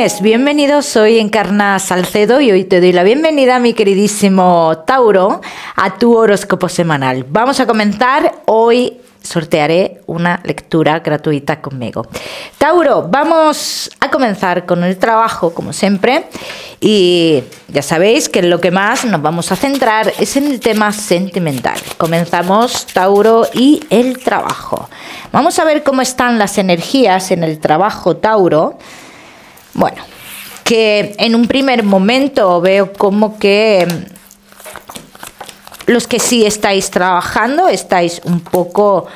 lunes, bienvenidos, soy Encarna Salcedo y hoy te doy la bienvenida, mi queridísimo Tauro, a tu horóscopo semanal. Vamos a comenzar, hoy sortearé una lectura gratuita conmigo. Tauro, vamos a comenzar con el trabajo, como siempre, y ya sabéis que en lo que más nos vamos a centrar es en el tema sentimental. Comenzamos, Tauro, y el trabajo. Vamos a ver cómo están las energías en el trabajo, Tauro. Bueno, que en un primer momento veo como que los que sí estáis trabajando estáis un poco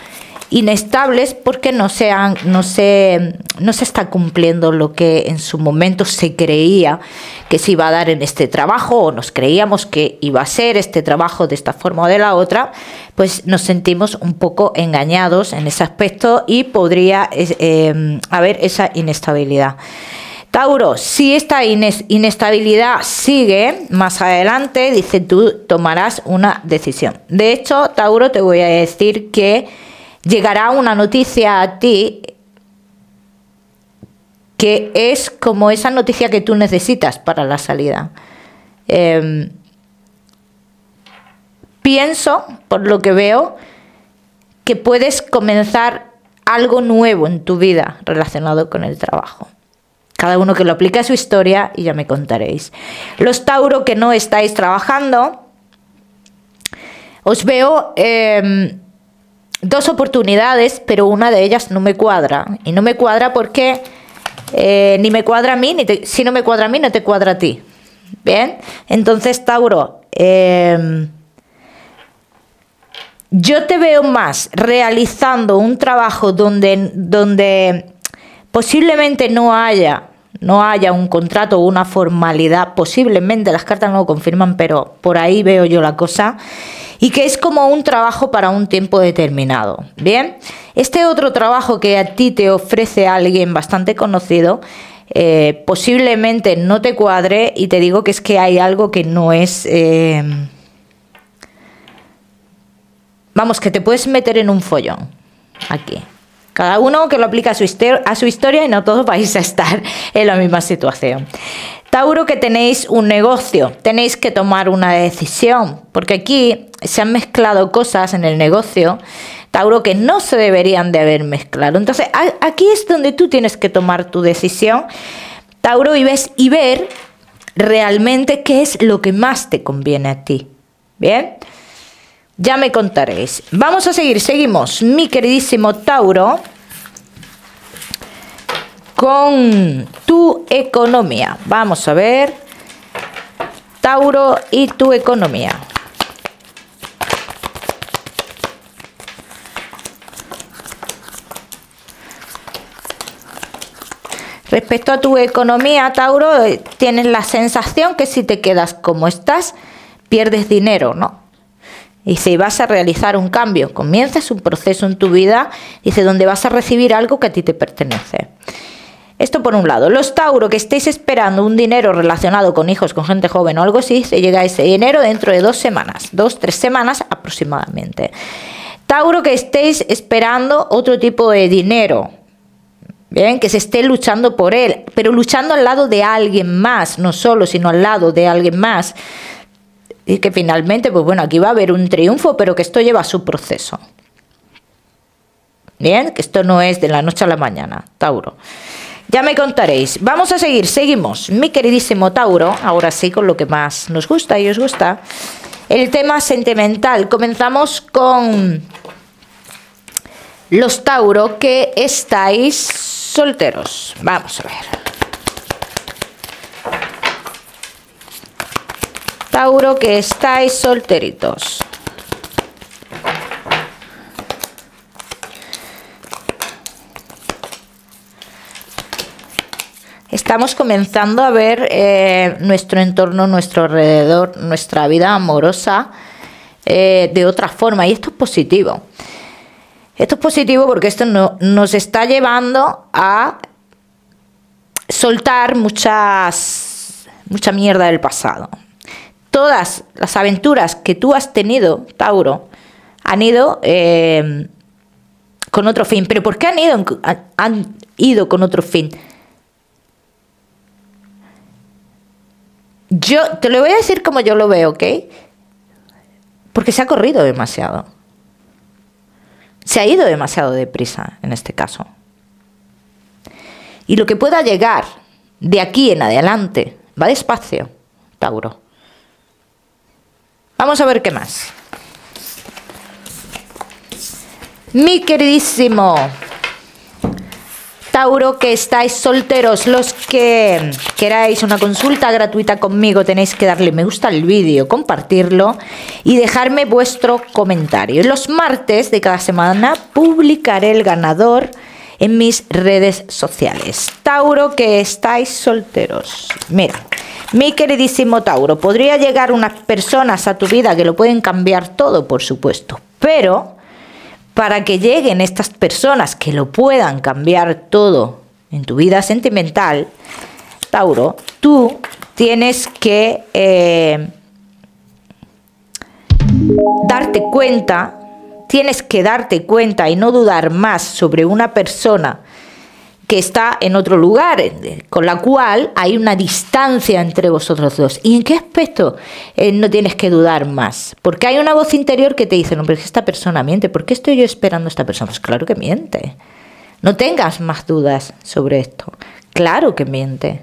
inestables porque no se está cumpliendo lo que en su momento se creía que se iba a dar en este trabajo, o nos creíamos que iba a ser este trabajo de esta forma o de la otra. Pues nos sentimos un poco engañados en ese aspecto y podría haber esa inestabilidad. Tauro, si esta inestabilidad sigue más adelante, dice, tú tomarás una decisión. De hecho, Tauro, te voy a decir que llegará una noticia a ti que es como esa noticia que tú necesitas para la salida. Pienso, por lo que veo, que puedes comenzar algo nuevo en tu vida relacionado con el trabajo. Cada uno que lo aplique a su historia y ya me contaréis. Los Tauro que no estáis trabajando, os veo dos oportunidades, pero una de ellas no me cuadra. Y no me cuadra porque ni me cuadra a mí, si no me cuadra a mí, no te cuadra a ti. Bien, entonces, Tauro, yo te veo más realizando un trabajo donde posiblemente no haya un contrato o una formalidad, posiblemente, las cartas no lo confirman, pero por ahí veo yo la cosa, y que es como un trabajo para un tiempo determinado. Bien, este otro trabajo que a ti te ofrece alguien bastante conocido, posiblemente no te cuadre, y te digo que es que hay algo que no es... vamos, que te puedes meter en un follón aquí. Cada uno que lo aplica a su historia y no todos vais a estar en la misma situación. Tauro, que tenéis un negocio, tenéis que tomar una decisión, porque aquí se han mezclado cosas en el negocio, Tauro, que no se deberían de haber mezclado. Entonces, aquí es donde tú tienes que tomar tu decisión, Tauro, y ver realmente qué es lo que más te conviene a ti. ¿Bien? Ya me contaréis. Vamos a seguimos, mi queridísimo Tauro, con tu economía. Vamos a ver, Tauro y tu economía. Respecto a tu economía, Tauro, tienes la sensación que si te quedas como estás, pierdes dinero, ¿no? Y si vas a realizar un cambio, comienzas un proceso en tu vida, dice, donde vas a recibir algo que a ti te pertenece. Esto por un lado. Los Tauro que estéis esperando un dinero relacionado con hijos, con gente joven o algo así, se llega ese dinero dentro de 2 semanas, 2-3 semanas aproximadamente. Tauro que estéis esperando otro tipo de dinero, bien, que se esté luchando por él, pero luchando al lado de alguien más, no solo, sino al lado de alguien más. Y que finalmente, pues bueno, aquí va a haber un triunfo, pero que esto lleva su proceso. Bien, que esto no es de la noche a la mañana, Tauro. Ya me contaréis. Vamos a seguimos, mi queridísimo Tauro, ahora sí con lo que más nos gusta y os gusta, el tema sentimental. Comenzamos con los Tauro que estáis solteros. Vamos a ver. Tauro que estáis solteritos. Estamos comenzando a ver nuestro entorno, nuestro alrededor, nuestra vida amorosa de otra forma, y esto es positivo. Esto es positivo porque esto nos está llevando a soltar mucha mierda del pasado. Todas las aventuras que tú has tenido, Tauro, han ido con otro fin. ¿Pero por qué han ido con otro fin? Yo te lo voy a decir como yo lo veo, ¿ok? Porque se ha corrido demasiado. Se ha ido demasiado deprisa en este caso. Y lo que pueda llegar de aquí en adelante va despacio, Tauro. Vamos a ver qué más. Mi queridísimo Tauro, que estáis solteros, los que queráis una consulta gratuita conmigo, tenéis que darle me gusta al vídeo, compartirlo y dejarme vuestro comentario. Los martes de cada semana publicaré el ganador en mis redes sociales. Tauro, que estáis solteros. Mira, mi queridísimo Tauro, podría llegar unas personas a tu vida que lo pueden cambiar todo, por supuesto, pero para que lleguen estas personas que lo puedan cambiar todo en tu vida sentimental, Tauro, tú tienes que darte cuenta, y no dudar más sobre una persona que está en otro lugar, con la cual hay una distancia entre vosotros dos. ¿Y en qué aspecto no tienes que dudar más? Porque hay una voz interior que te dice, no, pero es que esta persona miente. ¿Por qué estoy yo esperando a esta persona? Pues claro que miente. No tengas más dudas sobre esto. Claro que miente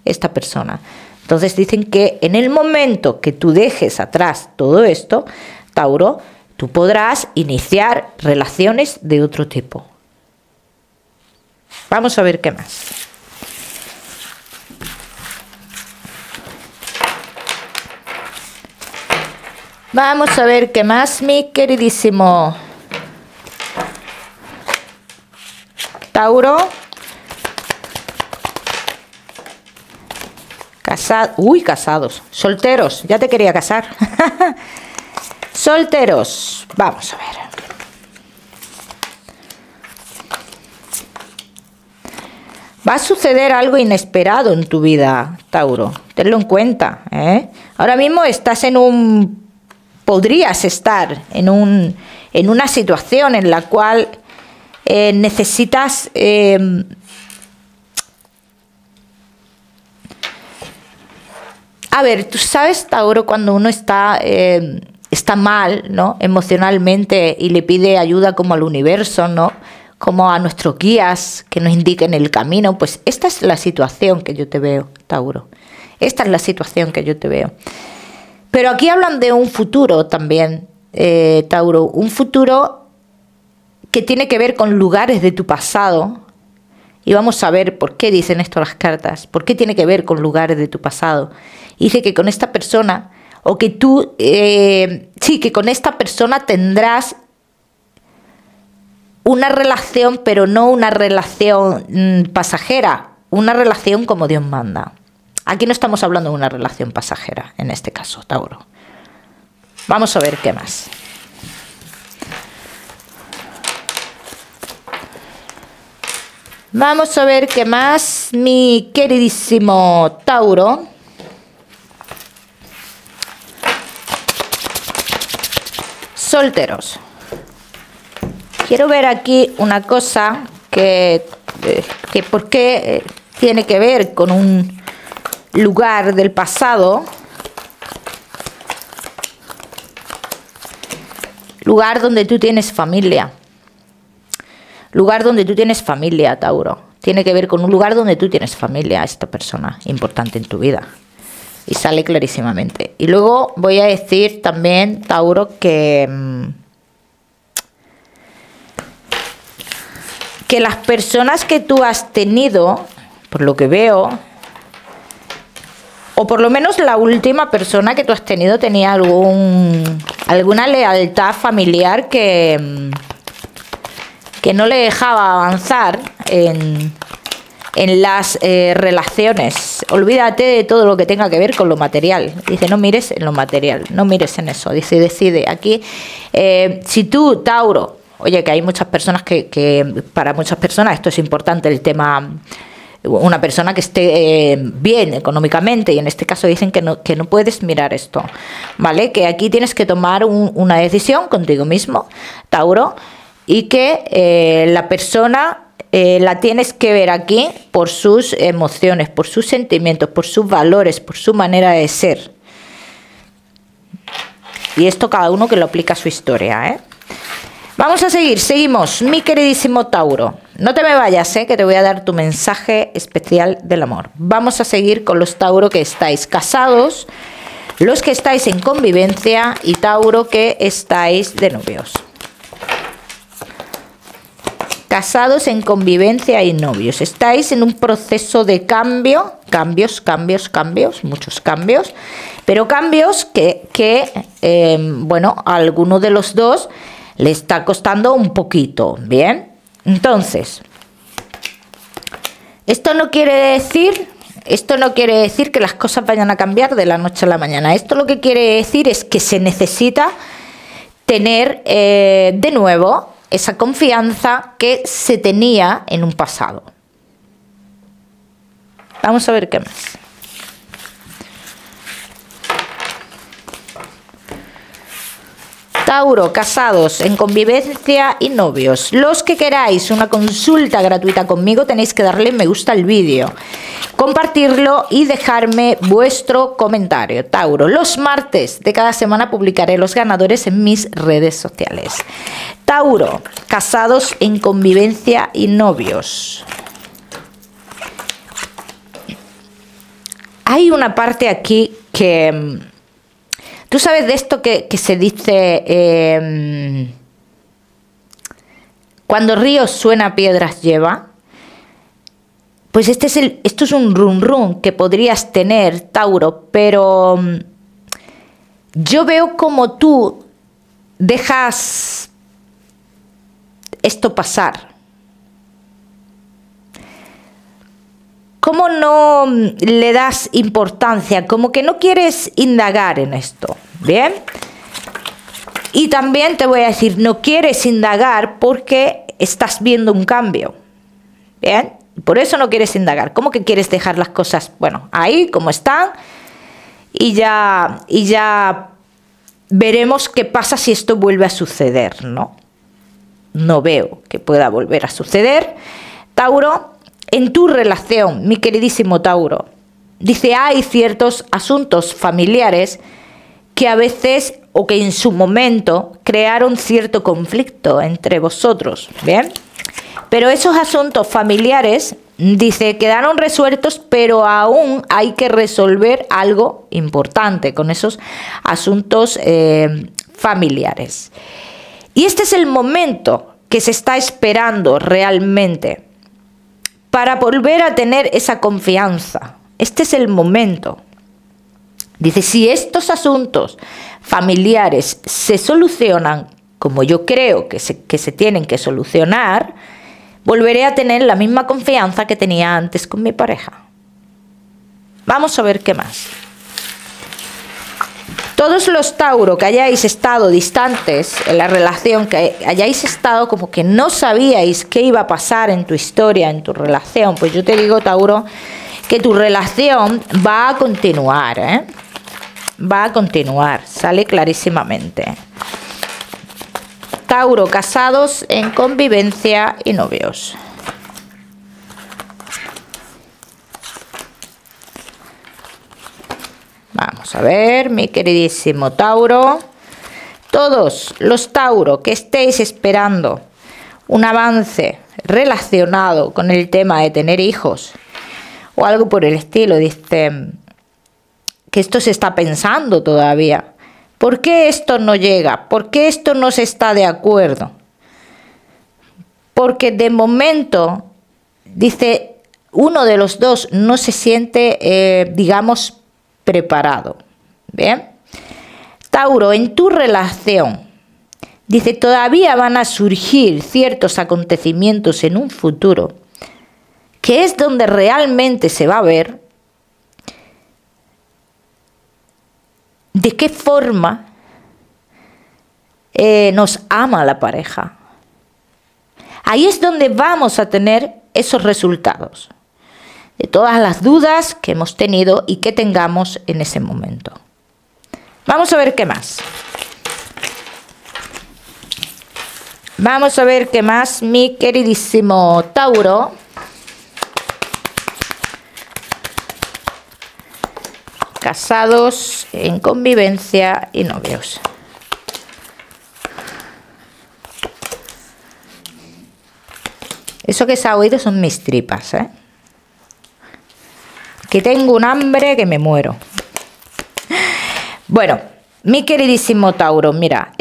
esta persona. Entonces dicen que en el momento que tú dejes atrás todo esto, Tauro, tú podrás iniciar relaciones de otro tipo. Vamos a ver qué más. Vamos a ver qué más, mi queridísimo Tauro. Casados. Solteros, ya te quería casar. Solteros, vamos a ver. Va a suceder algo inesperado en tu vida, Tauro. Tenlo en cuenta, ¿eh? Ahora mismo estás podrías estar en una situación en la cual necesitas a ver, tú sabes, Tauro, cuando uno está mal, ¿no? Emocionalmente, y le pide ayuda como al universo, ¿no? Como a nuestros guías que nos indiquen el camino. Pues esta es la situación que yo te veo, Tauro. Esta es la situación que yo te veo. Pero aquí hablan de un futuro también, Tauro. Un futuro que tiene que ver con lugares de tu pasado. Y vamos a ver por qué dicen esto las cartas. ¿Por qué tiene que ver con lugares de tu pasado? Y dice que con esta persona, o que tú, que con esta persona tendrás una relación, pero no una relación pasajera, una relación como Dios manda. Aquí no estamos hablando de una relación pasajera, en este caso, Tauro. Vamos a ver qué más. Vamos a ver qué más, mi queridísimo Tauro. Solteros. Quiero ver aquí una cosa que por qué tiene que ver con un lugar del pasado. Lugar donde tú tienes familia. Lugar donde tú tienes familia, Tauro. Tiene que ver con un lugar donde tú tienes familia, esta persona importante en tu vida. Y sale clarísimamente. Y luego voy a decir también, Tauro, que las personas que tú has tenido, por lo que veo, o por lo menos la última persona que tú has tenido tenía alguna lealtad familiar que no le dejaba avanzar en las relaciones. Olvídate de todo lo que tenga que ver con lo material. Dice, no mires en lo material, no mires en eso. Dice, decide. Aquí, si tú, Tauro, oye, que hay muchas personas que para muchas personas esto es importante, el tema, una persona que esté bien económicamente, y en este caso dicen que no puedes mirar esto, ¿vale? Que aquí tienes que tomar una decisión contigo mismo, Tauro, y que la persona la tienes que ver aquí por sus emociones, por sus sentimientos, por sus valores, por su manera de ser. Y esto cada uno que lo aplica a su historia, ¿eh? Vamos a seguir, seguimos, mi queridísimo Tauro. No te me vayas, que te voy a dar tu mensaje especial del amor. Vamos a seguir con los Tauro que estáis casados, los que estáis en convivencia y Tauro que estáis de novios. Casados, en convivencia y novios. Estáis en un proceso de cambio, cambios, muchos cambios, pero cambios que bueno, a alguno de los dos le está costando un poquito, ¿bien? Entonces, esto no quiere decir que las cosas vayan a cambiar de la noche a la mañana. Esto lo que quiere decir es que se necesita tener de nuevo esa confianza que se tenía en un pasado. Vamos a ver qué más. Tauro, casados, en convivencia y novios. Los que queráis una consulta gratuita conmigo tenéis que darle me gusta al vídeo, compartirlo y dejarme vuestro comentario. Tauro, los martes de cada semana publicaré los ganadores en mis redes sociales. Tauro, casados, en convivencia y novios. Hay una parte aquí que... Tú sabes de esto que se dice, cuando río suena, piedras lleva. Pues esto es un run run que podrías tener, Tauro, pero yo veo como tú dejas esto pasar. ¿Cómo no le das importancia? Como que no quieres indagar en esto, ¿bien? Y también te voy a decir, no quieres indagar porque estás viendo un cambio, ¿bien? Por eso no quieres indagar. ¿Cómo que quieres dejar las cosas, bueno, ahí como están? Y ya veremos qué pasa si esto vuelve a suceder, ¿no? No veo que pueda volver a suceder. Tauro, en tu relación, mi queridísimo Tauro, dice, hay ciertos asuntos familiares que a veces o que en su momento crearon cierto conflicto entre vosotros, ¿bien? Pero esos asuntos familiares, dice, quedaron resueltos, pero aún hay que resolver algo importante con esos asuntos familiares. Y este es el momento que se está esperando realmente para volver a tener esa confianza. Este es el momento. Dice, si estos asuntos familiares se solucionan como yo creo que se tienen que solucionar, volveré a tener la misma confianza que tenía antes con mi pareja. Vamos a ver qué más. Todos los Tauro que hayáis estado distantes en la relación, que hayáis estado como que no sabíais qué iba a pasar en tu historia, en tu relación, pues yo te digo, Tauro, que tu relación va a continuar, ¿eh? Va a continuar, sale clarísimamente. Tauro, casados, en convivencia y novios. Vamos a ver, mi queridísimo Tauro. Todos los Tauro que estéis esperando un avance relacionado con el tema de tener hijos o algo por el estilo, dice que esto se está pensando todavía. ¿Por qué esto no llega? ¿Por qué esto no se está de acuerdo? Porque de momento, dice, uno de los dos no se siente, digamos, preparado. ¿Bien? Tauro, en tu relación, dice, todavía van a surgir ciertos acontecimientos en un futuro, que es donde realmente se va a ver de qué forma nos ama la pareja. Ahí es donde vamos a tener esos resultados de todas las dudas que hemos tenido y que tengamos en ese momento. Vamos a ver qué más. Vamos a ver qué más, mi queridísimo Tauro. Casados, en convivencia y novios. Eso que se ha oído son mis tripas, ¿eh? Que tengo un hambre que me muero. Bueno, mi queridísimo Tauro, mira,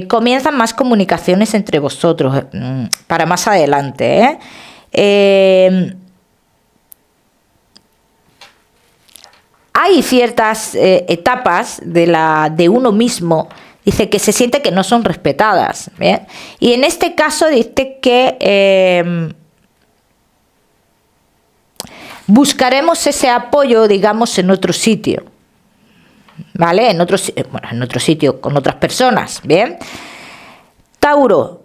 comienzan más comunicaciones entre vosotros para más adelante, ¿eh? Hay ciertas etapas de uno mismo, dice, que se siente que no son respetadas, ¿bien? Y en este caso dice que buscaremos ese apoyo, digamos, en otro sitio, ¿vale? En otro sitio, con otras personas, ¿bien? Tauro,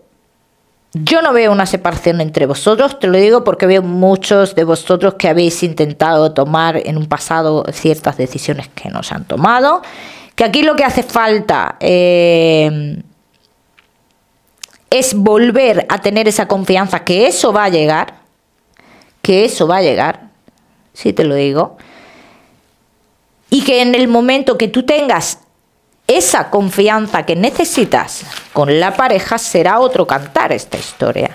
yo no veo una separación entre vosotros, te lo digo porque veo muchos de vosotros que habéis intentado tomar en un pasado ciertas decisiones que no se han tomado, que aquí lo que hace falta es volver a tener esa confianza, que eso va a llegar, sí te lo digo, y que en el momento que tú tengas esa confianza que necesitas con la pareja, será otro cantar esta historia.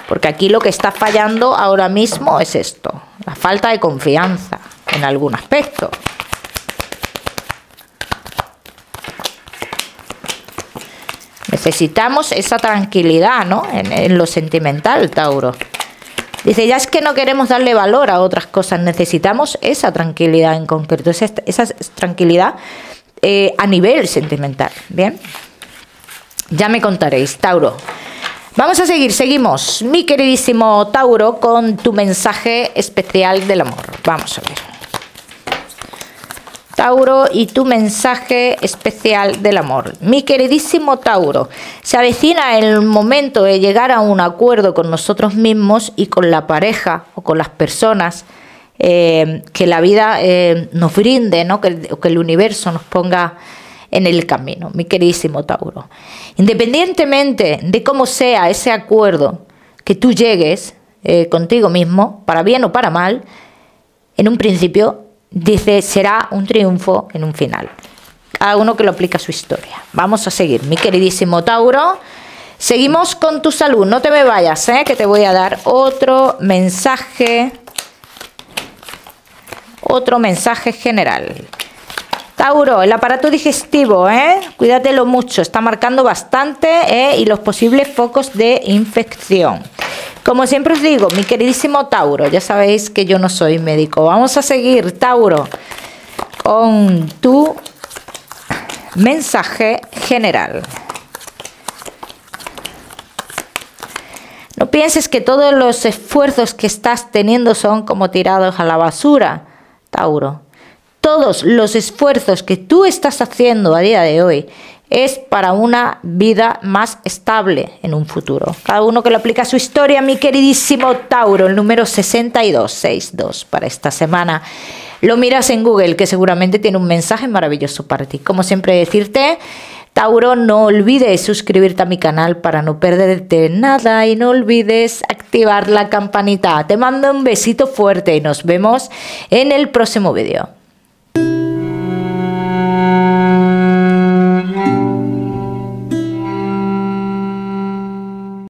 Porque aquí lo que está fallando ahora mismo es esto, la falta de confianza en algún aspecto. Necesitamos esa tranquilidad, ¿no? En lo sentimental, Tauro. Dice, ya es que no queremos darle valor a otras cosas, necesitamos esa tranquilidad en concreto, esa tranquilidad a nivel sentimental, ¿bien? Ya me contaréis, Tauro. Vamos a seguimos, mi queridísimo Tauro, con tu mensaje especial del amor. Vamos a ver. Tauro y tu mensaje especial del amor. Mi queridísimo Tauro, se avecina el momento de llegar a un acuerdo con nosotros mismos y con la pareja o con las personas que la vida nos brinde, ¿no? Que el universo nos ponga en el camino, mi queridísimo Tauro. Independientemente de cómo sea ese acuerdo que tú llegues contigo mismo, para bien o para mal, en un principio dice, será un triunfo en un final. Cada uno que lo aplica a su historia. Vamos a seguir, mi queridísimo Tauro. Seguimos con tu salud. No te me vayas, que te voy a dar otro mensaje general. Tauro, el aparato digestivo, cuídatelo mucho. Está marcando bastante y los posibles focos de infección. Como siempre os digo, mi queridísimo Tauro, ya sabéis que yo no soy médico. Vamos a seguir, Tauro, con tu mensaje general. No pienses que todos los esfuerzos que estás teniendo son como tirados a la basura, Tauro. Todos los esfuerzos que tú estás haciendo a día de hoy es para una vida más estable en un futuro. Cada uno que lo aplica a su historia, mi queridísimo Tauro, el número 6262 para esta semana. Lo miras en Google, que seguramente tiene un mensaje maravilloso para ti. Como siempre decirte, Tauro, no olvides suscribirte a mi canal para no perderte nada y no olvides activar la campanita. Te mando un besito fuerte y nos vemos en el próximo vídeo.